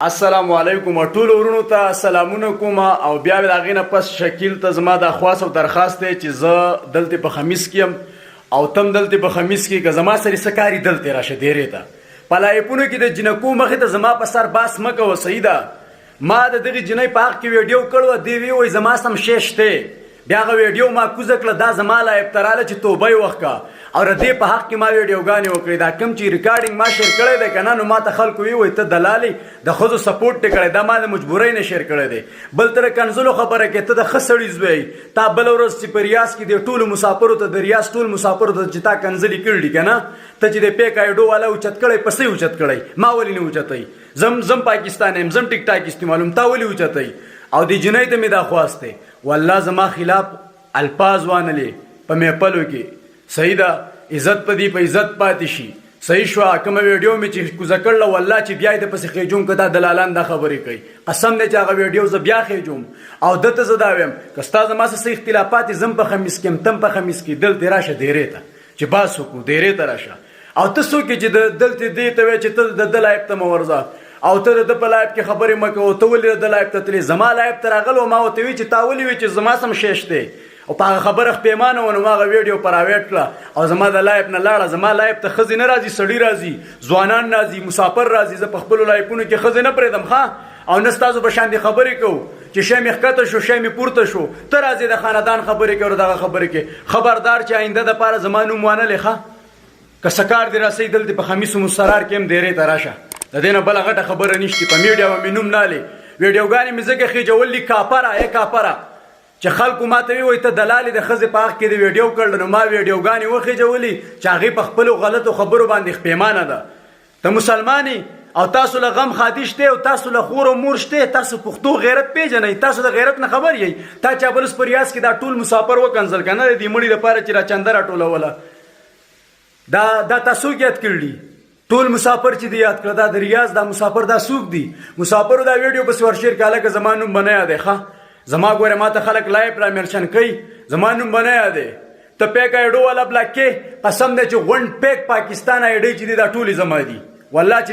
السلام علیکم ټول ورونو ته سلامونه کوم او بیا د هغې نه پس شکیل ته زما د خواست او درخواست دی چې زه دلته په خمیس کې یم او تم دلته په خمیس کې که زما سره څه کاري دلته راشه دیرې ته په لایپونو کې د جنکو مخې ته زما په سر باس مه کوه صحیح ده ما د دغې جنۍ په حق کې ویډیو کړی دی وی زما سم شی شته بیا هغه ویډیو ما کوزه کړه دا زما لا ابتراله چې توبه یې وښکه او د دې په حق کې ما ویډیوګانې وکړې دا کوم چې ریکارډینګ ما شیر کړی دی که نه نو ما ته خلکو وی ته دلالې د ښځو سپورټ دې کړی دا ما د مجبورۍ نه شیر کړی دی بل تر کنزلو خبره کې ته د ښه سړي زوی تا بله ورځ چې په ریاض کې د ټولو مسافرو ته د ریاض ټول مسافرو ته چې تا کنزلې کړي دي که نه ته چې د پیک آیډو والا اوچت کړی پسې اوچت کړی ما ولې نه اوچتئ زم پاکستان یم زم ټیک ټاک استعمالوم تا ولې اوچتئ او دې جنۍ ته مې دا خواست دی والله زما خلاف الفاظ وانلې په میپلو کې صحیح ده عزت په دې په عزت پاتې شي صحیح شوه کومه ویډیو مې چې کوزه کړله والله چې بیا یې د پسې خېجوم که دا دلالان دا خبرې کوي قسم دی چې هغه ویډیو زه بیا خېجوم او ده ته زه دا ویم که ستا زما څه اختلافات زم په خمیس کې یم تم په خمیس کې دلته راشه دیرې ته چې بس وکړو دیرې ته راشه او ته څوک یې چې دلته دې ته وایې چې ته د ده لایب ته مه ورځه او ته د ده په لایب کې خبرې مه کوه ته ولې د ده لایب ته تلې زما لایب ته راغلو ما ورته وی چې تا ولې وی چې زما سم شیش دی او په هغه خبره خپېمانه وه نو ما هغه ویډیو پراویټ کړه او زما د لایب نه لاړه زما لایب ته ښځې نه راځي سړي راځي ځوانان راځي مسافر راځي زه په خپلو لایبونو کې ښځې نه پرېږدم ښه او نه ستاسو په شان دې خبرې کوو چې شی مې ښکته شو شی مې پورته شو ته راځې د خاندان خبرې کوې او دغه خبرې کې خبردار چې آینده دپاره زما نوم وانلې ښه که څه کار دې راسئ دلته په خمیسو مسرار کې هم دیرې ته راشه د دې نه بله غټه خبره نشته په میډیا به مې نوم نه هلې ویډیوګانې مې ځکه خېجول دي کاپره کاپره چې خلکو ما ته وی ته دلالې د ښځې په حق کې د ویډیو کړل نو ما ویډیوګانې وخېجولې چې هغې په خپلو غلطو خبرو باندې خپېمانه ده ته مسلمان او تاسو له غم خادي شته او تاسو له خور او مور شته تاسو پښتو غیرت پیژنئ تاسو د غیرت نه خبر یئ تا چا بل په ریاض کې دا ټول مسافر وکنځل که نه د دې مړي دپاره چې را چنده راټولوله دا تاسو یاد کړي ټول مسافر چې دی یاد کړه دا د ریاض دا مسافر دا څوک دي مسافرو دا ویډیو پسې ورشیر که هلکه زما نوم به نه یادی ښه زما ګوره ما ته خلک لایب را میرچن کوي زما نوم به نه یادی ته پیک آیډو والا بلاک کې قسم دی چې غونډ پیک پاکستان آیډۍ چې دي دا ټولې زما دي والله چې